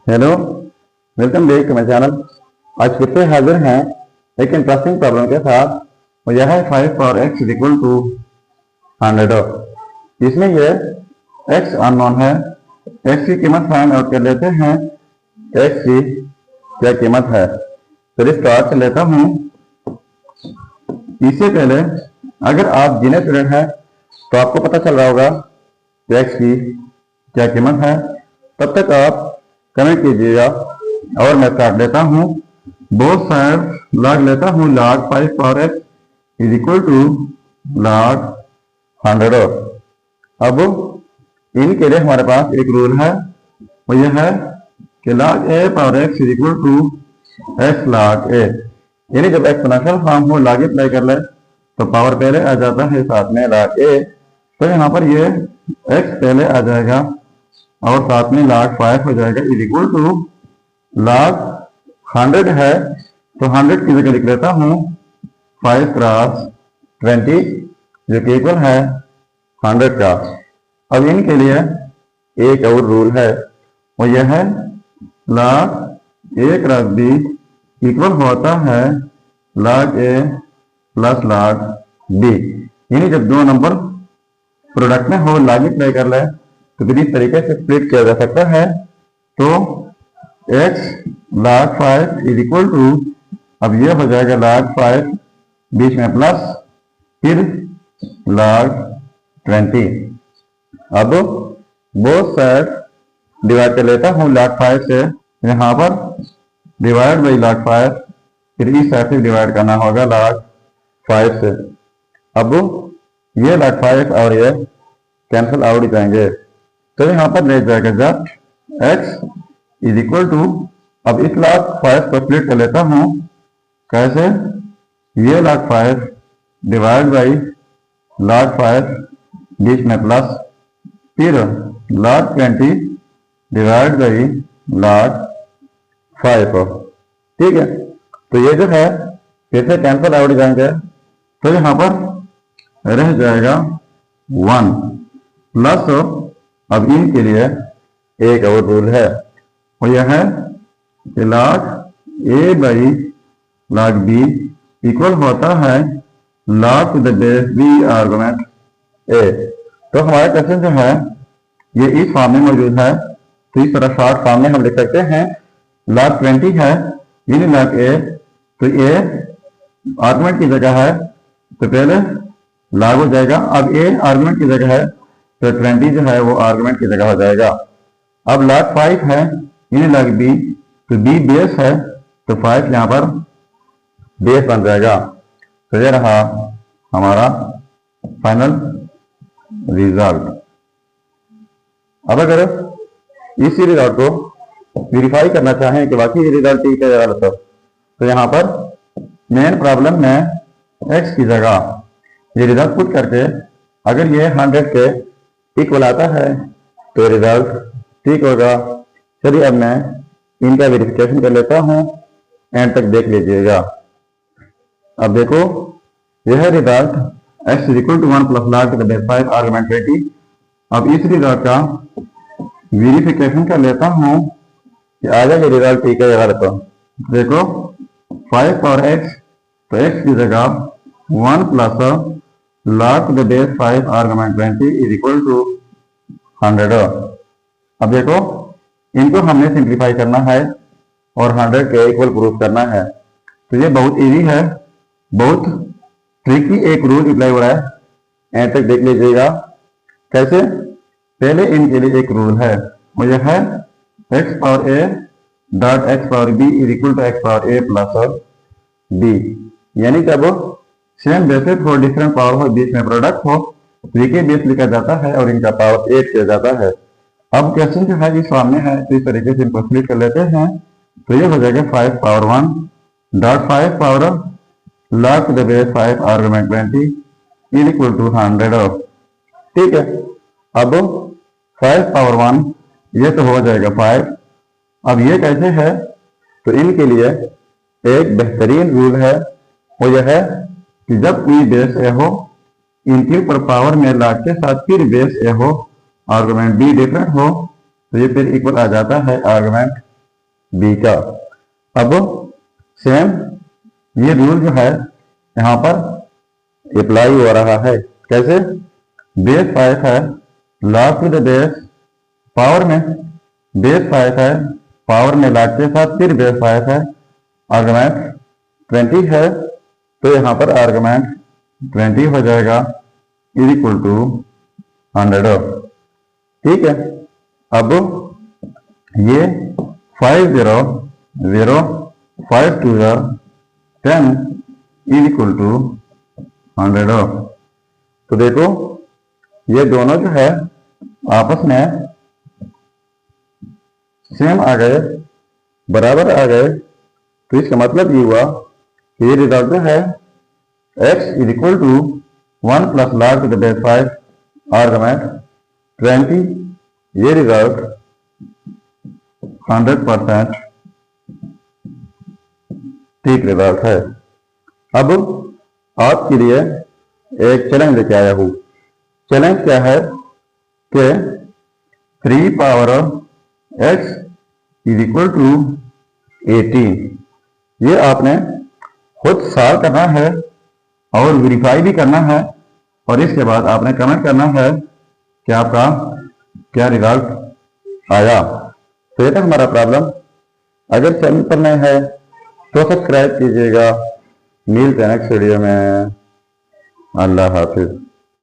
Hello, welcome back to my channel. आज फिर से हाजिर हैं एक इंटरेस्टिंग प्रॉब्लम के साथ। और यह है 5 power x is equal to 100। इसमें ये x अननोन है। x की कीमत फाइंड आउट कर लेते हैं। x की क्या कीमत है, फिर स्टार्ट कर लेता हूँ। इससे पहले अगर आप जीने स्टूडेंट हैं तो आपको पता चल रहा होगा कि x की क्या कीमत है। तब तक आप कमेंट कीजिएगा और मैं काट लेता हूँ। बोथ साइड लॉग लेता हूँ। Log 5 power x is equal to log 100। अब इनके लिए हमारे पास एक रूल है, वो यह है कि log a power x is equal to x log a। यानी जब एक्सपोनेंशियल फॉर्म हो लॉग अप्लाई कर ले तो पावर पहले आ जाता है साथ में लॉग a। तो यहाँ पर ये x पहले आ जाएगा और साथ में log 5 हो जाएगा इज इक्वल टू log 100 है तो 100 की जगह लिख लेता हूँ 5 क्रॉस 20 जो कि इक्वल है 100 का। अब इनके लिए एक और रूल है, वो यह है log a cross b equal होता है log a plus log b। यानी जब दो नंबर प्रोडक्ट में हो लॉग अप्लाई कर ले तो किस तरीके से स्प्लिट किया जा सकता है। तो x log 5 is equal to, अब ये हो जाएगा log 5 बीच में प्लस फिर log 20। अब बोथ साइड डिवाइड कर लेता हूँ log 5 से। यहाँ पर डिवाइड बाई log 5, फिर इस साइड से डिवाइड करना होगा log 5 से। अब ये log 5 और ये कैंसिल आउट हो जाएंगे तो यहाँ पर ले जाएगा just x is equal to, अब इस log 5 को स्प्लिट कर लेता हूँ। कैसे, ये log 5 डिवाइड बाई log 5 बीच में प्लस फिर log 20 डिवाइड बाई log 5। ठीक है, तो ये जो है फिर से कैंसिल आउट हो जाएंगे तो यहाँ पर रह जाएगा 1 प्लस। अब इनके लिए एक और रूल है, वो यह है कि log a by log b equal होता है log to the base b argument a। तो हमारा क्वेश्चन जो है ये इस फॉर्म में मौजूद है, तो इस तरह शॉर्ट फॉर्म में हम लिख सकते हैं log 20 है यानी log a, तो a आर्गुमेंट की जगह है तो पहले log हो जाएगा। अब a आर्गुमेंट की जगह है तो 20 जो है वो आर्गुमेंट की जगह हो जाएगा। अब log 5 है यानी log b, तो b बेस है तो 5 यहाँ पर बेस बन जाएगा। तो ये रहा हमारा फाइनल रिजल्ट। अब अगर इसी रिजल्ट को वेरीफाई करना चाहें कि बाकी ये रिजल्ट ठीक है या गलत, तो यहाँ पर मेन प्रॉब्लम में x की जगह ये रिजल्ट पुट करके अगर ये 100 के इक्वल आता है तो रिजल्ट ठीक होगा। चलिए अब मैं इनका वेरिफिकेशन कर लेता हूँ, एंड तक देख लीजिएगा। अब देखो यह result x is equal to 1 plus log to the base 5 argument 20। अब इस रिजल्ट का वेरिफिकेशन कर लेता हूँ कि आ जाए ये रिजल्ट ठीक है या गलत। देखो 5 पावर x, तो x की जगह 1 plus log to the base 5 argument 20 is equal to 100। अब देखो इनको हमने सिंप्लीफाई करना है और 100 के इक्वल प्रूफ करना है। तो ये बहुत इजी है, बहुत ट्रिकी एक रूल अप्लाई हो रहा है, एंड तक देख लीजिएगा। कैसे, पहले इनके लिए एक रूल है, वो यह है x power a dot x power b is equal to x power a plus b। यानी जब सेम बेसिस हो डिफरेंट पावर हो बीच में प्रोडक्ट हो तो एक बेस लिखा जाता है और इनका पावर 8 किया जाता है। अब क्वेश्चन जो है इस सामने है तो इस तरीके से इनको स्प्लिट कर लेते हैं तो ये हो जाएगा 5 power 1 dot 5 power log to the base 5 argument 20 is equal to 100। ठीक है, अब 5 पावर 1 ये तो हो जाएगा 5। अब ये कैसे है, तो इनके लिए एक बेहतरीन रूल है, वो यह है कि जब कोई बेस ए हो इनके ऊपर पावर में log के साथ फिर बेस ए हो आर्गुमेंट b डिफरेंट हो तो ये फिर इक्वल आ जाता है आर्गुमेंट बी का। अब सेम ये रूल जो है यहाँ पर अप्लाई हो रहा है। कैसे? बेस 5 है, log to the base power में बेस 5 है, पावर में log के साथ फिर बेस 5 है, आर्गुमेंट 20 है, तो यहाँ पर आर्गुमेंट 20 हो जाएगा इज इक्वल टू 100। ठीक है। अब ये 5 0 0 5 2 10 इज इक्वल टू 100। तो देखो ये दोनों जो है आपस में सेम आ गए, बराबर आ गए। तो इसका मतलब ये हुआ कि ये रिजल्ट जो है x is equal to 1 plus log to the base 5 argument 20। ये रिजल्ट 100% ठीक रिजल्ट है। अब आपके लिए एक चैलेंज लेके आया हूँ। चैलेंज क्या है कि 3 power x is equal to 18। ये आपने खुद सॉल्व करना है और वेरीफाई भी करना है, और इसके बाद आपने कमेंट करना है कि आपका क्या रिजल्ट आया। तो ये था हमारा प्रॉब्लम। अगर चैनल पर नए है तो सब्सक्राइब कीजिएगा। मिलते हैं नेक्स्ट वीडियो में। अल्लाह हाफिज।